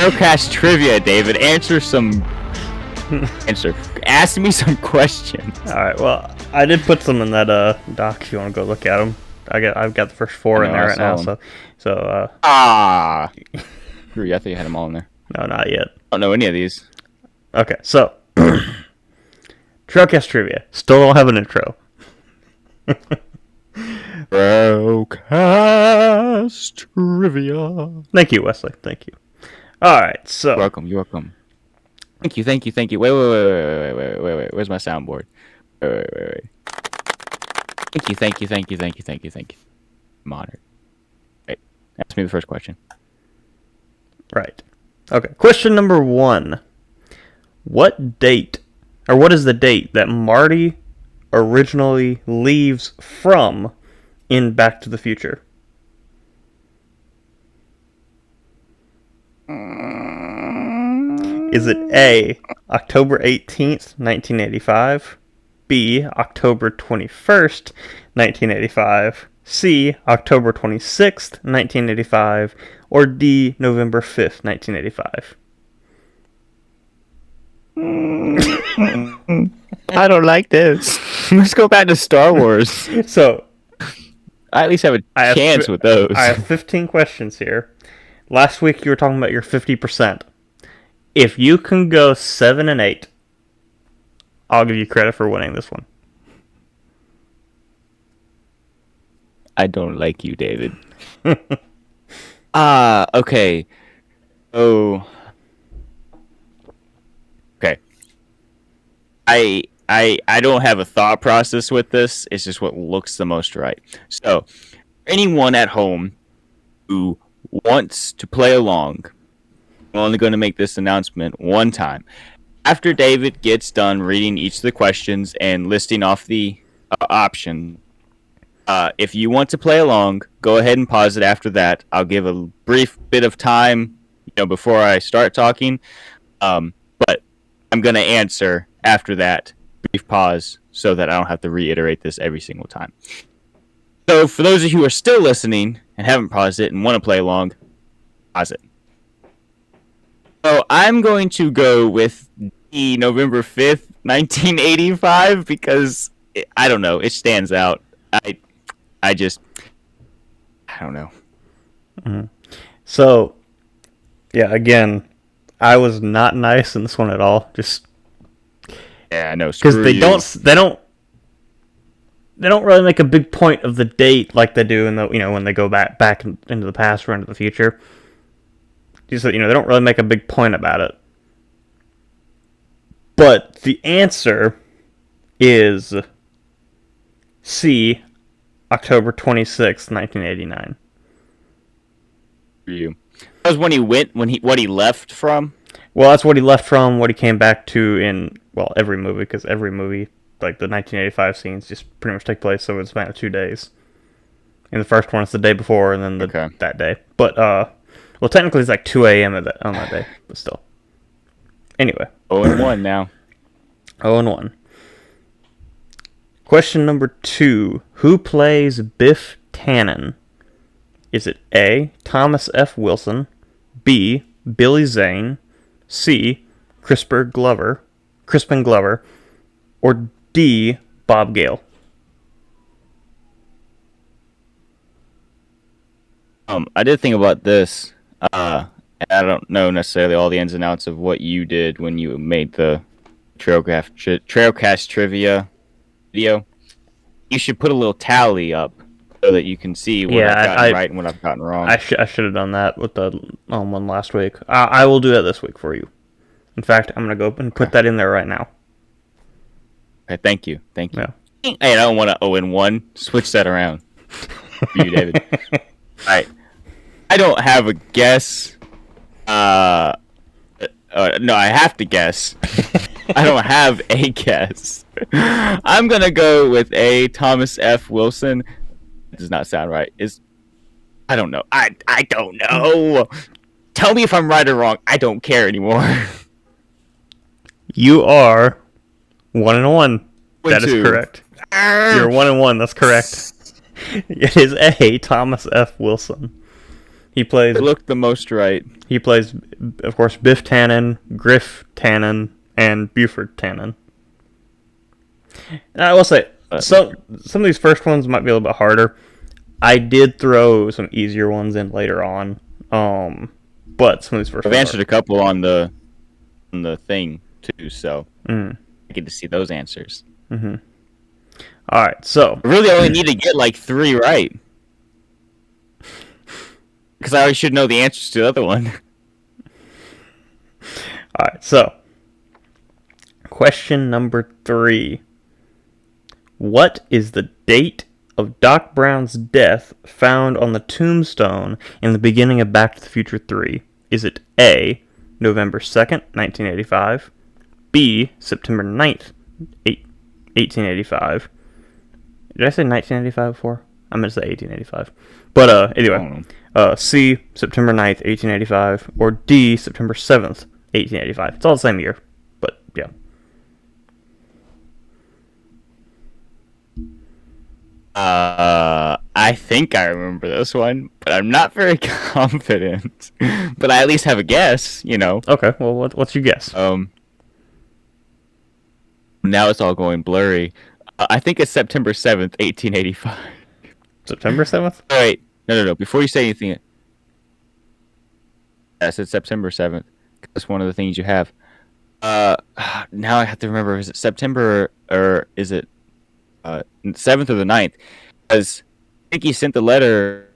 Trailcast trivia, David. Answer. Ask me some questions. All right. Well, I did put some in that doc. If you want to go look at them, I've got the first four in there right now. So. I thought you had them all in there. No, not yet. I don't know any of these. Okay, so Trailcast trivia. Still don't have an intro. Trailcast trivia. Thank you, Wesley. Thank you. All right, so You're welcome. Thank you. Wait. Where's my soundboard? Wait. Thank you. I'm honored. Wait, ask me the first question. right. Okay, question number 1. What is the date that Marty originally leaves from in Back to the Future? Is it A, October 18th, 1985, B, October 21st, 1985, C, October 26th, 1985, or D, November 5th, 1985? I don't like this. Let's go back to Star Wars. So, I at least have a chance with those. I have 15 questions here. Last week you were talking about your 50%. If you can go 7 and 8, I'll give you credit for winning this one. I don't like you, David. Okay. Oh. Okay. I don't have a thought process with this. It's just what looks the most right. So, anyone at home who wants to play along, I'm only going to make this announcement one time. After David gets done reading each of the questions and listing off the option, if you want to play along, go ahead and pause it after that. I'll give a brief bit of time, before I start talking. But I'm going to answer after that brief pause so that I don't have to reiterate this every single time. So for those of you who are still listening and haven't paused it and want to play along, pause it. So I'm going to go with the November 5th, 1985 because I don't know, it stands out. I don't know. Mm-hmm. So, yeah, again, I was not nice in this one at all. Just I know, because they don't really make a big point of the date like they do in the when they go back into the past or into the future. Just they don't really make a big point about it. But the answer is C, October 26th, 1989. For you. That was when he left from? Well, that's what he left from, what he came back to in, every movie, because every movie, like the 1985 scenes, just pretty much take place over the span of 2 days. In the first one, it's the day before, and then that day. But, technically it's like 2 a.m. on that day, but still. Anyway. 0-1 now. 0-1. Question number 2. Who plays Biff Tannen? Is it A, Thomas F. Wilson, B, Billy Zane, C, Crispin Glover, or D, Bob Gale? I did think about this. I don't know necessarily all the ins and outs of what you did when you made the Trailcast trivia video. You should put a little tally up so that you can see what I've gotten right and what I've gotten wrong. I should have done that with the one last week. I will do that this week for you. In fact, I'm going to go and put that in there right now. Okay, thank you. Yeah. Hey, I don't want to 0-1. Switch that around for you, David. All right. I don't have a guess. No, I have to guess. I don't have a guess. I'm going to go with A, Thomas F. Wilson. It does not sound right. I don't know. I don't know. Tell me if I'm right or wrong. I don't care anymore. You are 1-1. That is correct. You're 1-1. That's correct. It is A, Thomas F. Wilson. He plays. It looked the most right. He plays, of course, Biff Tannen, Griff Tannen, and Buford Tannen. And I will say, some of these first ones might be a little bit harder. I did throw some easier ones in later on, but some of these first. I've answered a couple on the thing too, so I get to see those answers. Mm-hmm. All right, so I really only need to get like 3 right, because I already should know the answers to the other one. All right, so question number 3. What is the date of Doc Brown's death found on the tombstone in the beginning of Back to the Future 3? Is it A, November 2nd, 1985, B, September 9th, 1885? Did I say 1985 before? I meant to say 1885. But anyway, C, September 9th, 1885, or D, September 7th, 1885. It's all the same year, but yeah. I think I remember this one, but I'm not very confident. But I at least have a guess, you know. Okay, well, what's your guess? Now it's all going blurry. I think it's September 7th, 1885. September 7th? Oh, wait, no. Before you say anything, I said September 7th. That's one of the things you have. Now I have to remember, is it September or is it 7th or the 9th? Because I think he sent the letter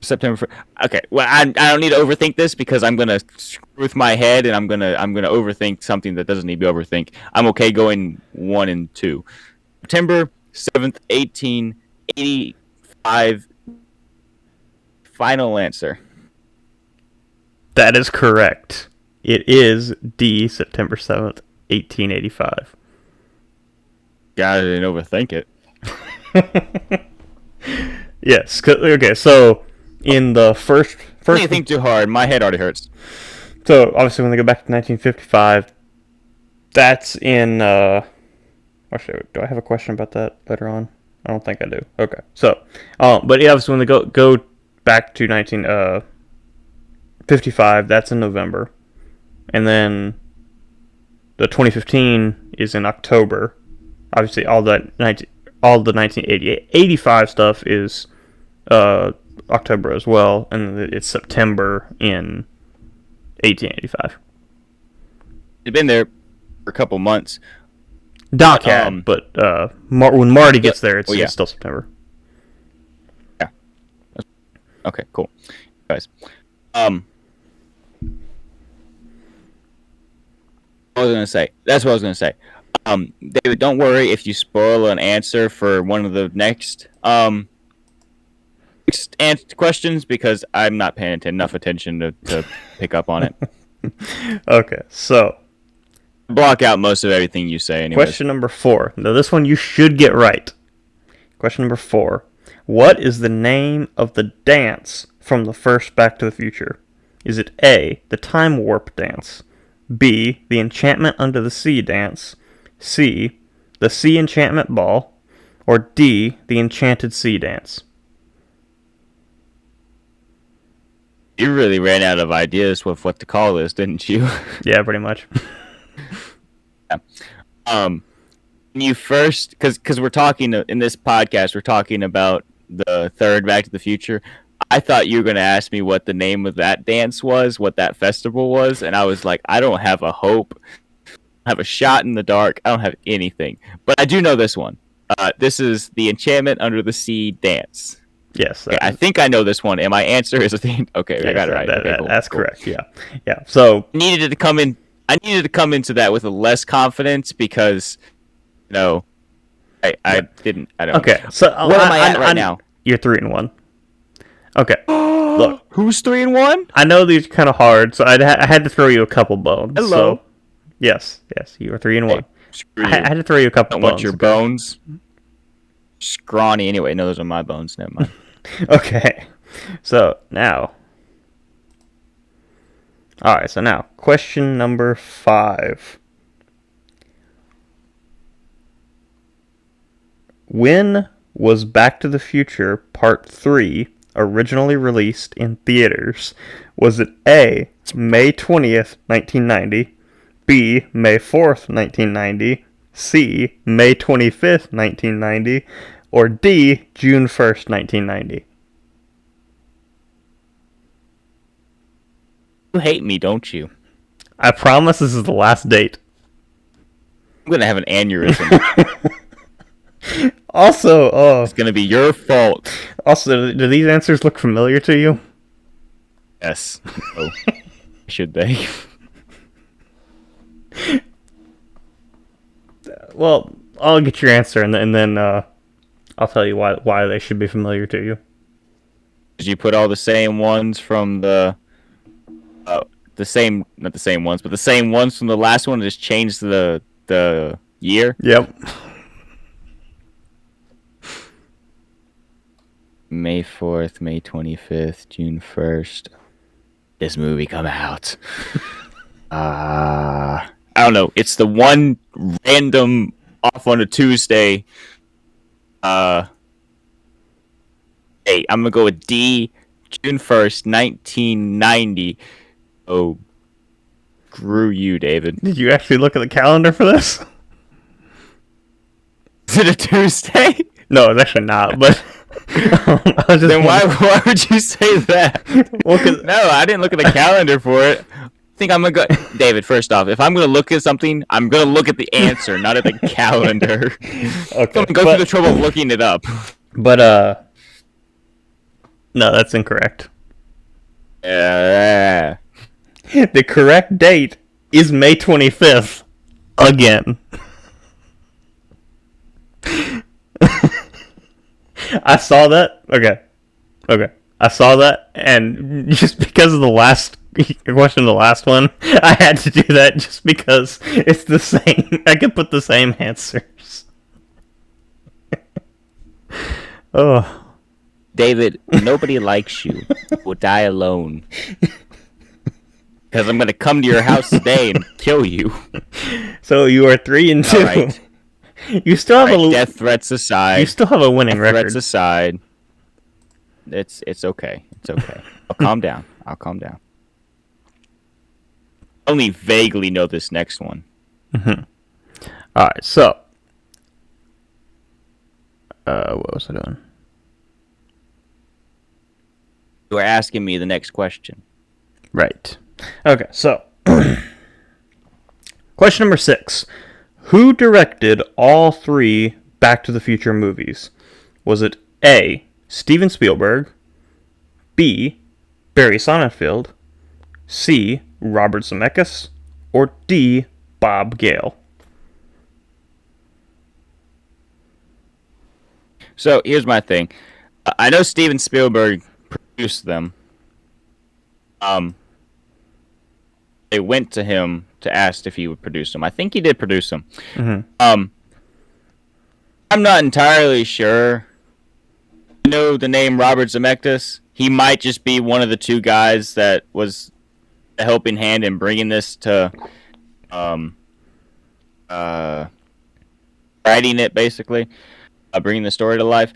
September. Okay, well, I don't need to overthink this because I'm gonna screw with my head and I'm gonna overthink something that doesn't need to be overthink. I'm okay going 1 and 2. September 7th, 1885. Final answer. That is correct. It is D, September 7th, 1885. God, I didn't overthink it. Yes. Okay, so in the first Don't think too hard. My head already hurts. So obviously, when they go back to 1955, that's in. Actually, do I have a question about that later on? I don't think I do. Okay, so, but yeah, obviously when they go back to 1955, that's in November, and then the 2015 is in October. Obviously, all the 1985 stuff is October as well, and it's September in 1885. It's been there for a couple months. Doc had, but when Marty gets there, it's still September. Yeah. Okay, cool. Guys. What was I going to say? That's what I was going to say. David, don't worry if you spoil an answer for one of the next questions because I'm not paying enough attention to pick up on it. Okay, so block out most of everything you say. Anyways. Question number 4. Now, this one you should get right. Question number 4. What is the name of the dance from the first Back to the Future? Is it A, the Time Warp Dance, B, the Enchantment Under the Sea Dance, C, the Sea Enchantment Ball, or D, the Enchanted Sea Dance? You really ran out of ideas with what to call this, didn't you? Yeah, pretty much. Yeah. You first, because we're talking in this podcast, we're talking about the third Back to the Future. I thought you were going to ask me what the name of that dance was, what that festival was, and I was like, I don't have a hope. I have a shot in the dark. I don't have anything. But I do know this one. This is the Enchantment Under the Sea Dance. Yes. Okay, I think I know this one, and my answer is okay, yes, I got it right. That's correct, yeah. Yeah, so I needed to come into that with a less confidence because, I don't Okay, so where am I at right now? You're 3-1. Okay, look. Who's 3-1? I know these are kind of hard, so I had to throw you a couple bones. Hello. So, yes, you were 3-1. Hey, I had to throw you a couple bones. Don't want your bones? Scrawny. Anyway, no, those are my bones. Never mind. Okay, so now. Alright, so now, question number 5. When was Back to the Future Part 3 originally released in theaters? Was it A, May 20th, 1990, B, May 4th, 1990, C, May 25th, 1990, or D, June 1st, 1990? You hate me, don't you? I promise this is the last date. I'm gonna have an aneurysm. Also, it's gonna be your fault. Also, do these answers look familiar to you? Yes. Oh, should they? Well, I'll get your answer, and then I'll tell you why they should be familiar to you. Did you put all the same ones from not the same ones, but the same ones from the last one? Just changed the year. Yep. May 4th, May 25th, June 1st. This movie come out. I don't know. It's the one random off on a Tuesday. Hey, I'm gonna go with D, June 1st, 1990. Oh, screw you, David. Did you actually look at the calendar for this? Is it a Tuesday? No, it's actually not, but... Then why would you say that? Well, no, I didn't look at the calendar for it. I think I'm gonna go... David, first off, if I'm gonna look at something, I'm gonna look at the answer, not at the calendar. Okay. I'm gonna go through the trouble of looking it up. But, no, that's incorrect. The correct date is May 25th. Again. I saw that. Okay. I saw that, and just because of the last question, the last one, I had to do that just because it's the same. I could put the same answers. Oh. David, nobody likes you. You will die alone. Because I'm going to come to your house today and kill you. So you are 3-2. All right. You still have a death threats aside. You still have a winning record. Threats aside, it's okay. It's okay. I'll calm down. I only vaguely know this next one. Mm-hmm. All right. So, what was I doing? You were asking me the next question. Right. Okay. So, question number 6. Who directed all 3 Back to the Future movies? Was it A, Steven Spielberg, B, Barry Sonnenfeld, C, Robert Zemeckis, or D, Bob Gale? So here's my thing. I know Steven Spielberg produced them. They went to him to ask if he would produce them. I think he did produce them. Mm-hmm. I'm not entirely sure. I know the name Robert Zemeckis. He might just be one of the 2 guys that was a helping hand in bringing this to, writing it basically, bringing the story to life.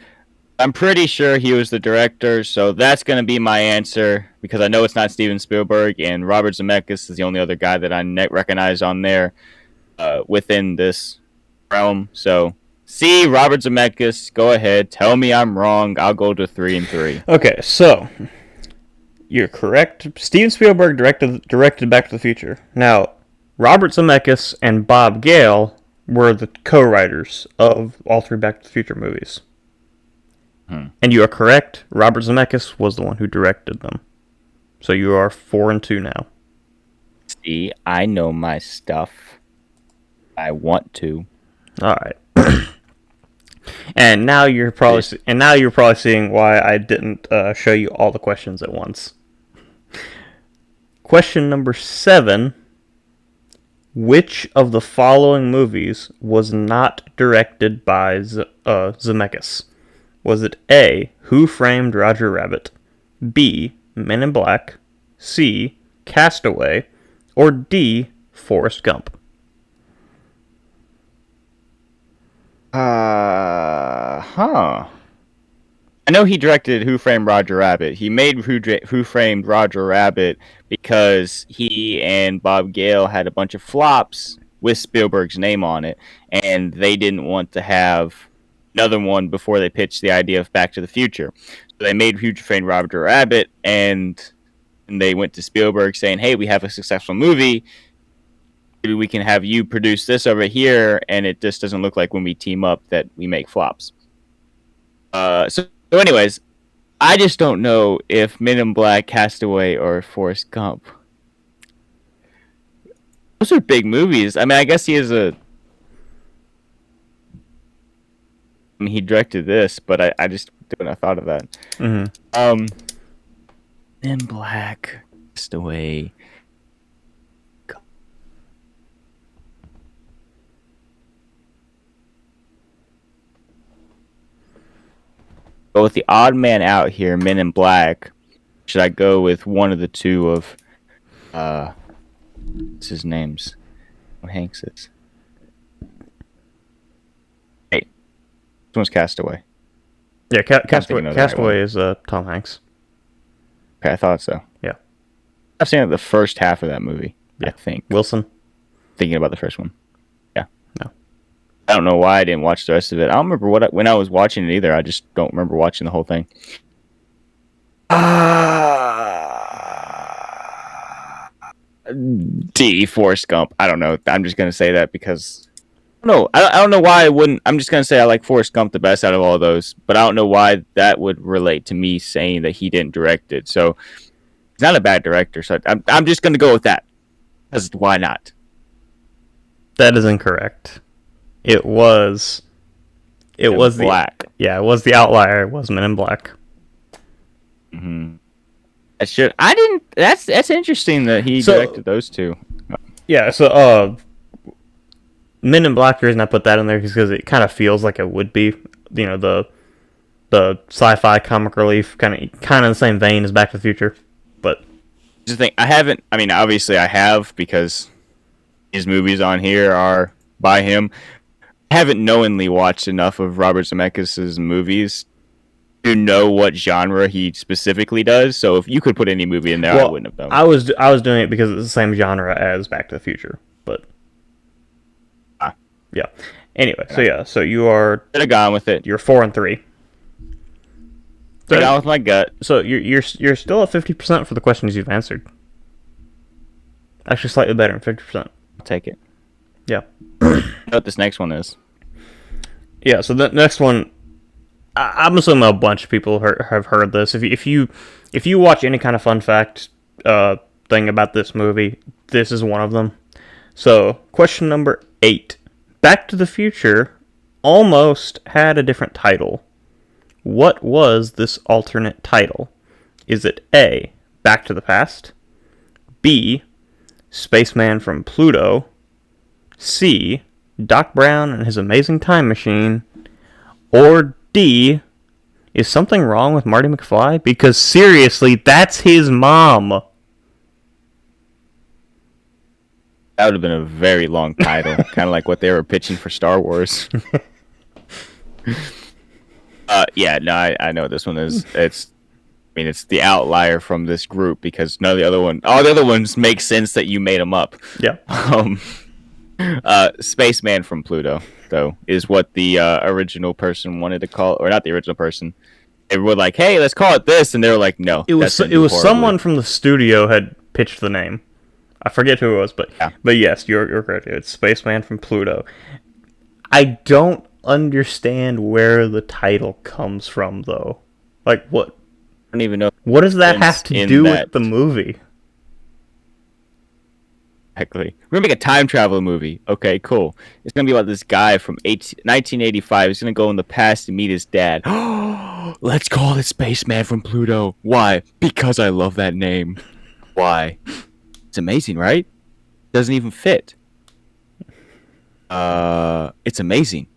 I'm pretty sure he was the director, so that's going to be my answer, because I know it's not Steven Spielberg, and Robert Zemeckis is the only other guy that I recognize on there within this realm. So, see, Robert Zemeckis, go ahead. Tell me I'm wrong. I'll go to 3-3. Okay, so you're correct. Steven Spielberg directed Back to the Future. Now, Robert Zemeckis and Bob Gale were the co-writers of all 3 Back to the Future movies. And you are correct. Robert Zemeckis was the one who directed them. So you are 4-2 now. See, I know my stuff. I want to. All right. And now you're probably seeing why I didn't show you all the questions at once. Question number 7. Which of the following movies was not directed by Zemeckis? Was it A, Who Framed Roger Rabbit, B, Men in Black, C, Castaway, or D, Forrest Gump? I know he directed Who Framed Roger Rabbit. He made Who Framed Roger Rabbit because he and Bob Gale had a bunch of flops with Spielberg's name on it, and they didn't want to have another one before they pitched the idea of Back to the Future. So they made Who Framed Roger Rabbit, and they went to Spielberg saying, "Hey, we have a successful movie. Maybe we can have you produce this over here, and it just doesn't look like when we team up that we make flops." So anyways, I just don't know if Men in Black, Castaway, or Forrest Gump. Those are big movies. I mean, I guess he is a. I mean, he directed this, but I just wouldn't have thought of that. Mm-hmm. Men in Black, Castaway. Go with the odd man out here, Men in Black. Should I go with one of the two of what's his name's? What Hanks is? Hey, this one's Castaway. Yeah, Castaway is Tom Hanks. Okay, I thought so. Yeah. I've seen the first half of that movie. Yeah. I think. Wilson. Thinking about the first one. Yeah. No. I don't know why I didn't watch the rest of it. I don't remember when I was watching it either. I just don't remember watching the whole thing. D. Forrest Gump. I don't know. I'm just gonna say that because I don't know why I wouldn't. I'm just gonna say I like Forrest Gump the best out of all of those, but I don't know why that would relate to me saying that he didn't direct it. So he's not a bad director. So I'm just gonna go with that. Because why not? That is incorrect. It was Black. It was the outlier. It was Men in Black. Mm-hmm. I didn't. That's interesting that he directed those two. Yeah. So Men in Black. The reason I put that in there is because it kind of feels like it would be, you know, the sci-fi comic relief kind of in the same vein as Back to the Future, but. The thing I haven't. I mean, obviously I have because his movies on here are by him. I haven't knowingly watched enough of Robert Zemeckis' movies to know what genre he specifically does. So if you could put any movie in there, I wouldn't have done. I was doing it because it's the same genre as Back to the Future, but yeah. Anyway, so you are. Should have gone with it. You're 4 and 3. So, gone with my gut. So you're still at 50% for the questions you've answered. Actually, slightly better than 50%. I'll take it. Yeah. I know what this next one is. Yeah. So the next one. I'm assuming a bunch of people have heard this. If you watch any kind of fun fact thing about this movie, this is one of them. So, question number 8. Back to the Future almost had a different title. What was this alternate title? Is it A, Back to the Past, B, Spaceman from Pluto, C, Doc Brown and His Amazing Time Machine, or D, is something wrong with Marty McFly? Because seriously, that's his mom. That would have been a very long title, kind of like what they were pitching for Star Wars. Yeah, no, I know what this one is. It's the outlier from this group because all the other ones make sense that you made them up. Yeah. Spaceman from Pluto, though, is what the original person wanted to call, or not the original person. They were like, "Hey, let's call it this," and they were like, "No." It was someone from the studio had pitched the name. I forget who it was, but yes, you're correct. It's Spaceman from Pluto. I don't understand where the title comes from, though. Like, what? I don't even know. What does that have to do with the movie? Exactly. We're gonna make a time travel movie. Okay, cool. It's gonna be about this guy from 1985. He's gonna go in the past to meet his dad. Let's call it Spaceman from Pluto. Why? Because I love that name. Why? It's amazing, right? Doesn't even fit. It's amazing.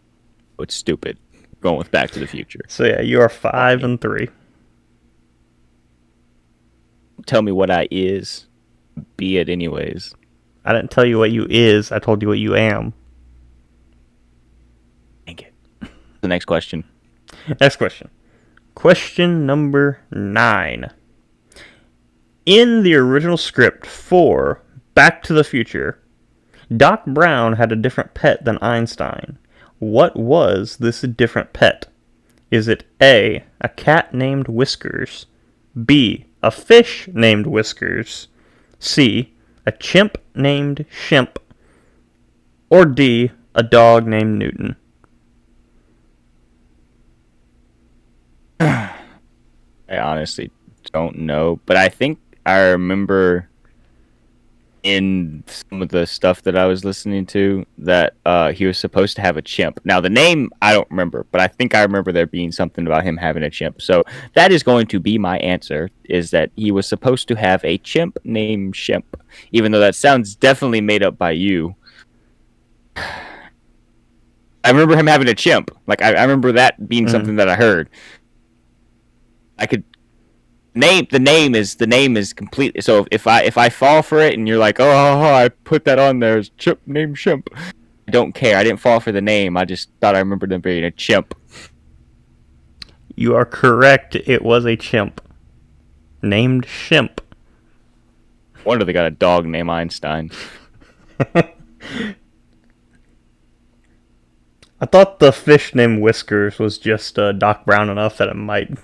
Oh, it's stupid. Going with Back to the Future. So yeah, you are 5 and 3. Tell me what I is. Be it anyways. I didn't tell you what you is. I told you what you am. Dang it. The next question. Next question. question number 9. In the original script for Back to the Future, Doc Brown had a different pet than Einstein. What was this different pet? Is it A, a cat named Whiskers, B, a fish named Whiskers, C, a chimp named Shemp, or D, a dog named Newton? I honestly don't know, but I think I remember in some of the stuff that I was listening to that he was supposed to have a chimp. Now, the name I don't remember, but I think I remember there being something about him having a chimp. So that is going to be my answer, is that he was supposed to have a chimp named Shemp, even though that sounds definitely made up by you. I remember him having a chimp. Like, I remember that being something that I heard. I could the name is completely. So if I fall for it and you're like, oh, I put that on there as chimp named Shemp, I don't care. I didn't fall for the name. I just thought I remembered them being a chimp. You are correct. It was a chimp named Shemp. Wonder they got a dog named Einstein. I thought the fish named Whiskers was just Doc Brown enough that it might.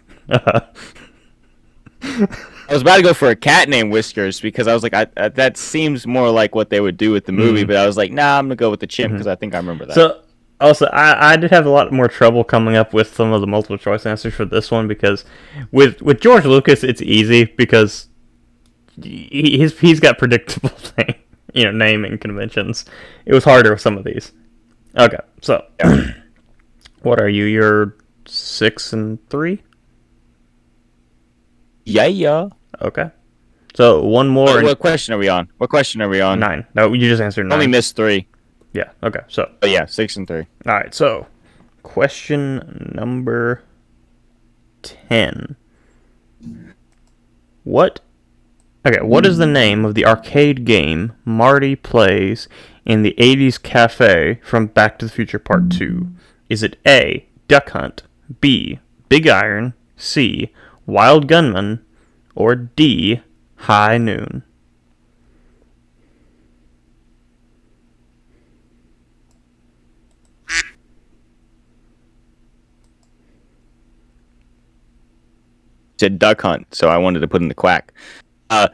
I was about to go for a cat named Whiskers because I was like, that seems more like what they would do with the movie. But I was like, nah, I'm gonna go with the chimp because I think I remember that. So also, I did have a lot more trouble coming up with some of the multiple choice answers for this one because with George Lucas, it's easy because he's got predictable naming conventions. It was harder with some of these. Okay, so what are you? You're 6 and 3. Yeah. Okay. So one more. What question are we on? 9. No, you just answered 9. Only missed 3. Yeah. Okay. So. But yeah, 6 and 3. All right. So, question number 10. What is the name of the arcade game Marty plays in the 80s cafe from Back to the Future Part 2? Is it A, Duck Hunt, B, Big Iron, C, Wild Gunman, or D, High Noon? Said Duck Hunt, so I wanted to put in the quack. My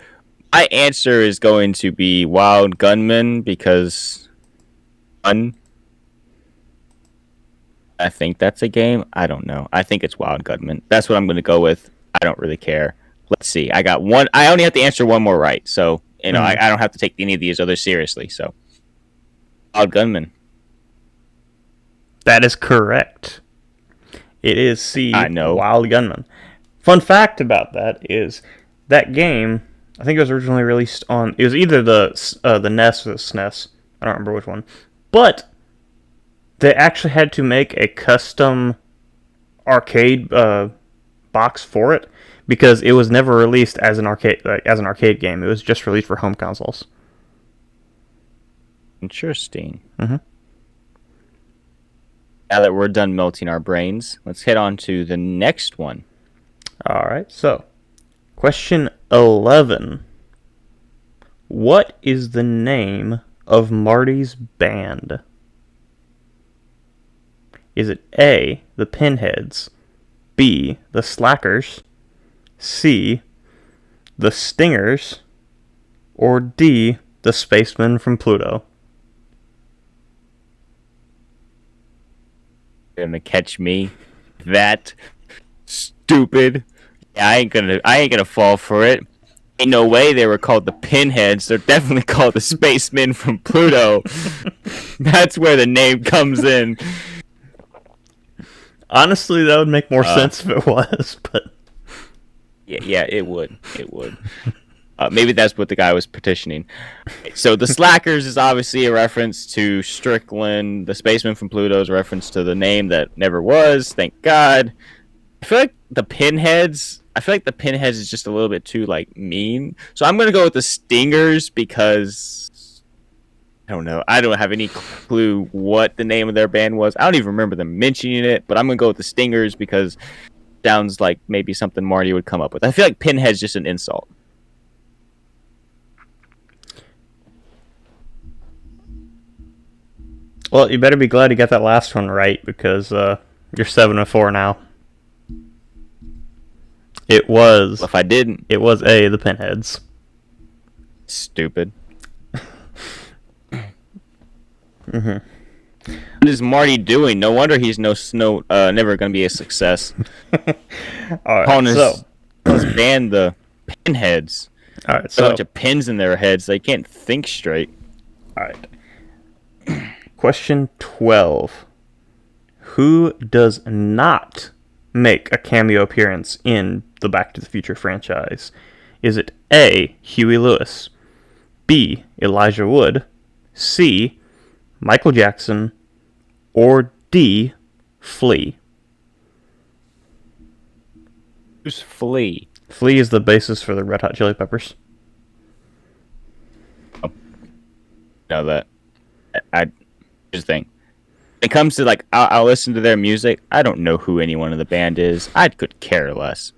answer is going to be Wild Gunman because I think that's a game. I don't know. I think it's Wild Gunman. That's what I'm going to go with. I don't really care. Let's see. I got one. I only have to answer one more right, so I don't have to take any of these others seriously. So, Wild Gunman. That is correct. It is C. I know. Wild Gunman. Fun fact about that is that game. I think it was originally released on. It was either the NES or the SNES. I don't remember which one, but they actually had to make a custom arcade box for it because it was never released as an arcade game. It was just released for home consoles. Interesting. Mm-hmm. Now that we're done melting our brains, let's head on to the next one. All right. So, question 11. What is the name of Marty's band? Is it A, the Pinheads, B, the Slackers, C, the Stingers, or D, the Spacemen from Pluto? You're gonna catch me? That stupid. Yeah, I ain't gonna fall for it. Ain't no way they were called the Pinheads. They're definitely called the Spacemen from Pluto. That's where the name comes in. Honestly, that would make more sense if it was, but yeah, it would. Maybe that's what the guy was petitioning. So the Slackers is obviously a reference to Strickland. The Spaceman from Pluto is a reference to the name that never was. Thank God. I feel like the Pinheads is just a little bit too mean. So I'm gonna go with the Stingers because I don't know. I don't have any clue what the name of their band was. I don't even remember them mentioning it. But I'm gonna go with the Stingers because sounds like maybe something Marty would come up with. I feel like Pinhead's just an insult. Well, you better be glad you got that last one right, because you're 7-4 now. It was. If I didn't, it was A, the Pinheads. Stupid. What is Marty doing? No wonder he's never going to be a success. All right, let's ban the Pinheads. All right, so a bunch of pins in their heads. They can't think straight. All right. Question 12. Who does not make a cameo appearance in the Back to the Future franchise? Is it A, Huey Lewis, B, Elijah Wood, C, Michael Jackson, or D, Flea? Who's Flea? Flea is the basis for the Red Hot Chili Peppers. Oh. Know that. I just think. When it comes to, like, I'll listen to their music. I don't know who anyone in the band is. I could care less.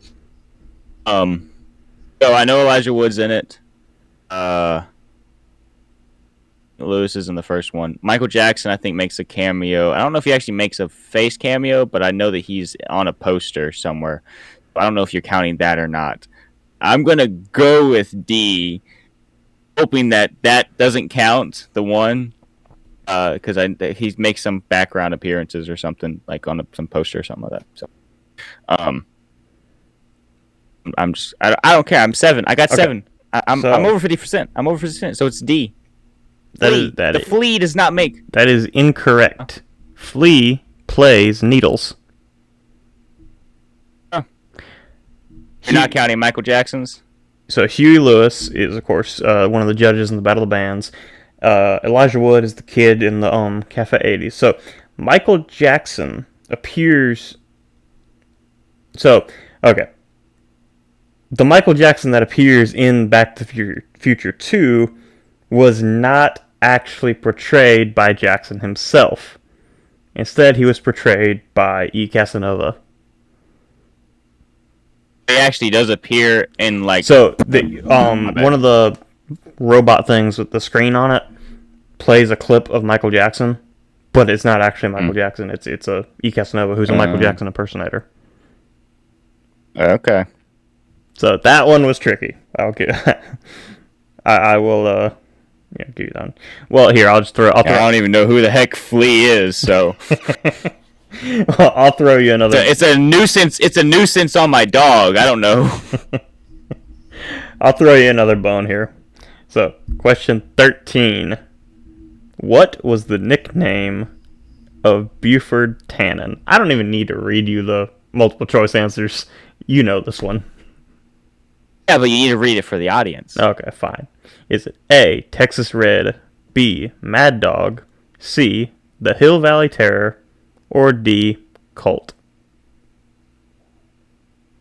So I know Elijah Wood's in it. Lewis is in the first one. Michael Jackson, I think, makes a cameo. I don't know if he actually makes a face cameo, but I know that he's on a poster somewhere. I don't know if you're counting that or not. I'm going to go with D, hoping that doesn't count, the one, because he makes some background appearances or something, like on some poster or something like that. So, I don't care. I'm 7. I got 7. I'm over 50%. I'm over 50%. So it's D. Flea does not make. That is incorrect. Flea plays Needles. Oh. You're not counting Michael Jackson's? So Huey Lewis is, of course, one of the judges in the Battle of the Bands. Elijah Wood is the kid in the Cafe 80s. So Michael Jackson appears. So, okay. The Michael Jackson that appears in Back to the Future 2 was not actually portrayed by Jackson himself. Instead, he was portrayed by E. Casanova. He actually does appear in, like... So, one of the robot things with the screen on it plays a clip of Michael Jackson, but it's not actually Michael Jackson. It's a E. Casanova who's a Michael Jackson impersonator. Okay. So that one was tricky. Okay. I will give you that one. Well, here, I'll throw... I don't even know who the heck Flea is, so... Well, I'll throw you another... It's a nuisance. It's a nuisance on my dog. I don't know. I'll throw you another bone here. So, question 13. What was the nickname of Buford Tannen? I don't even need to read you the multiple choice answers. You know this one. Yeah, but you need to read it for the audience. Okay, fine. Is it A, Texas Red, B, Mad Dog, C, the Hill Valley Terror, or D, Colt?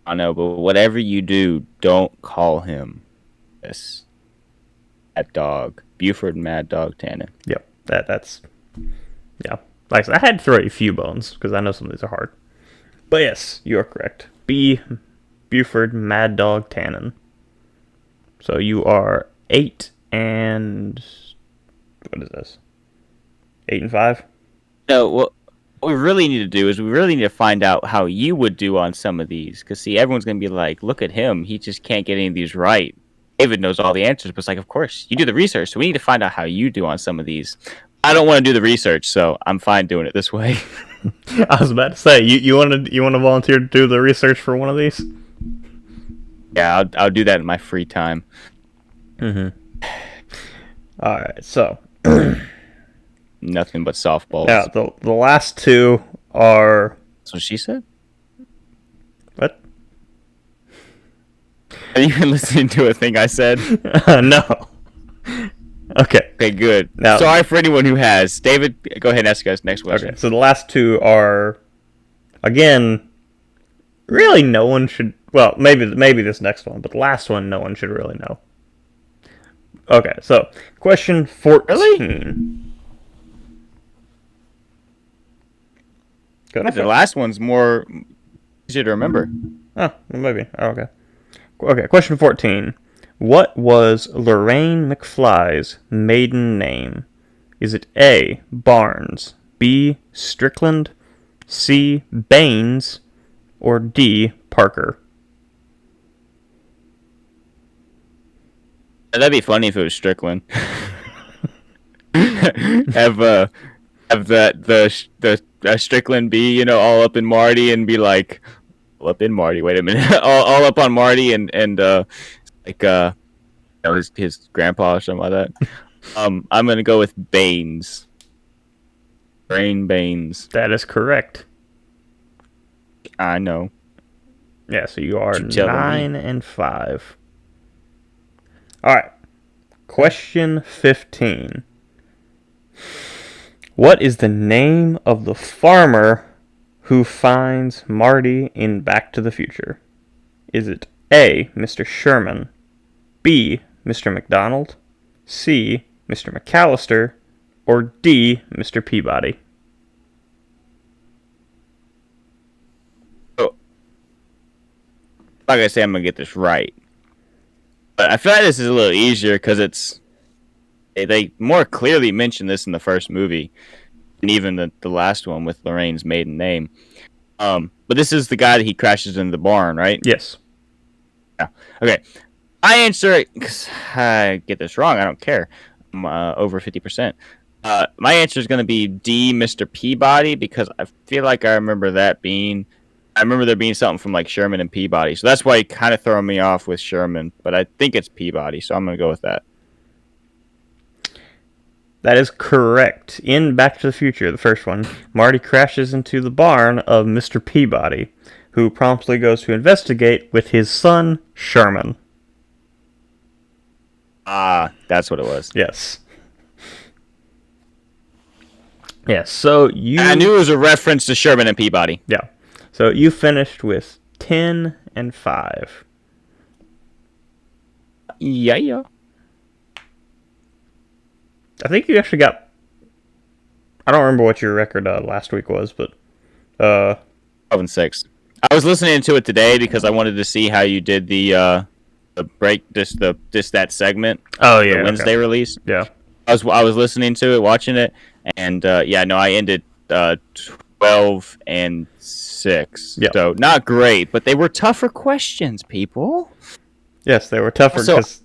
I know, but whatever you do, don't call him this. Mad Dog. Buford Mad Dog Tannen. Yep, that's... Yeah. Like I said, I had to throw you a few bones, because I know some of these are hard. But yes, you are correct. B, Buford Mad Dog Tannen. So you are 8 and... What is this? 8 and 5? No, what we really need to do is we really need to find out how you would do on some of these. Because, see, everyone's going to be like, look at him. He just can't get any of these right. David knows all the answers. But it's like, of course, you do the research. So we need to find out how you do on some of these. I don't want to do the research, so I'm fine doing it this way. I was about to say, you want to volunteer to do the research for one of these? Yeah, I'll do that in my free time. Mm-hmm. All right, so nothing but softballs. Yeah, the last two are. That's what she said. What? Are you even listening to a thing I said? No. Okay. Okay, good. Now, sorry for anyone who has. David, go ahead and ask us next question. Okay, so the last two are, again, really no one should... Well, maybe this next one, but the last one no one should really know. Okay, so question 14. Really? Go the last one's more Easy to remember. Oh, well, maybe. Oh, okay. Okay, question 14. What was Lorraine McFly's maiden name? Is it A, Barnes, B, Strickland, C, Baines, or D, Parker? That'd be funny if it was Strickland. have the Strickland be all up in Marty and be like, up in Marty. Wait a minute, all up on Marty and his grandpa or something like that. I'm gonna go with Baines. Brain Baines. That is correct. I know. Yeah, so you are 9 and 5. All right. Question 15. What is the name of the farmer who finds Marty in Back to the Future? Is it A, Mr. Sherman, B, Mr. McDonald, C, Mr. McAllister, or D, Mr. Peabody? Oh, like I say, I'm gonna get this right, but I feel like this is a little easier because they more clearly mention this in the first movie, and even the last one with Lorraine's maiden name. But this is the guy that he crashes into the barn, right? Yes. Yeah. Okay. I answer because I get this wrong. I don't care. I'm over 50%. My answer is going to be D, Mr. Peabody, because I feel like I remember there being something from like Sherman and Peabody. So that's why you kind of throwing me off with Sherman, but I think it's Peabody, so I'm going to go with that. That is correct. In Back to the Future, the first one, Marty crashes into the barn of Mr. Peabody, who promptly goes to investigate with his son, Sherman. Ah, that's what it was. Yes. Yes, so you... I knew it was a reference to Sherman and Peabody. Yeah. So you finished with 10 and 5. Yeah. I think you actually got... I don't remember what your record last week was, but... 12 and 6. I was listening to it today because I wanted to see how you did the break, just that segment. Oh, yeah. The Wednesday release. Yeah. I was listening to it, watching it, and I ended 12 and 6. Yep. So not great, but they were tougher questions, people. Yes, they were tougher because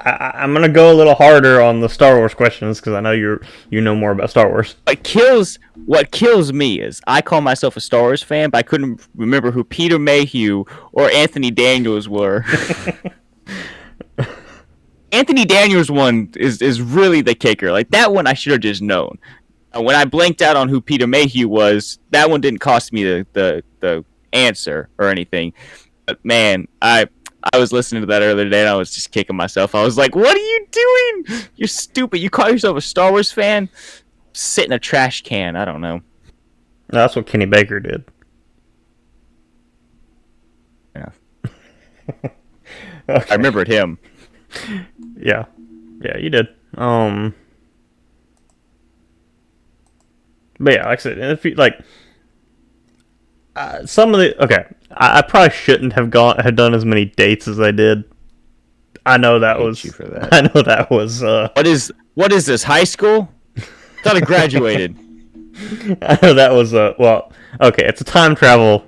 I'm gonna go a little harder on the Star Wars questions because I know you know more about Star Wars. What kills me is I call myself a Star Wars fan, but I couldn't remember who Peter Mayhew or Anthony Daniels were. Anthony Daniels one is really the kicker. Like that one, I should have just known. When I blanked out on who Peter Mayhew was, that one didn't cost me the answer or anything. But man, I was listening to that earlier today, and I was just kicking myself. I was like, "What are you doing? You're stupid. You call yourself a Star Wars fan? Sit in a trash can." I don't know. No, that's what Kenny Baker did. Yeah. Okay. I remembered him. Yeah, you did. But yeah, like I said, if you like some of the I probably shouldn't have done as many dates as I did. I know that was. You for that. I know that was. What is this, high school? I thought I graduated. I know that was well. Okay, it's a time travel,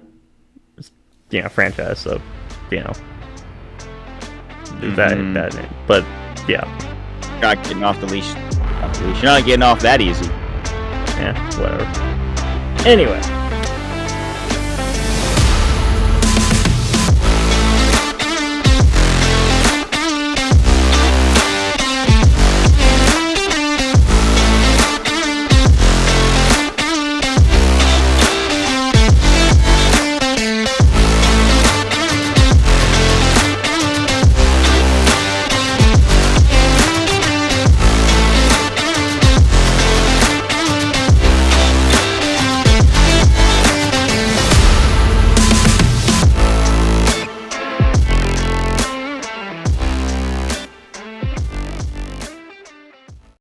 franchise. So, that. But yeah, you're not getting off the leash. You're not getting off that easy. Yeah, whatever. Anyway.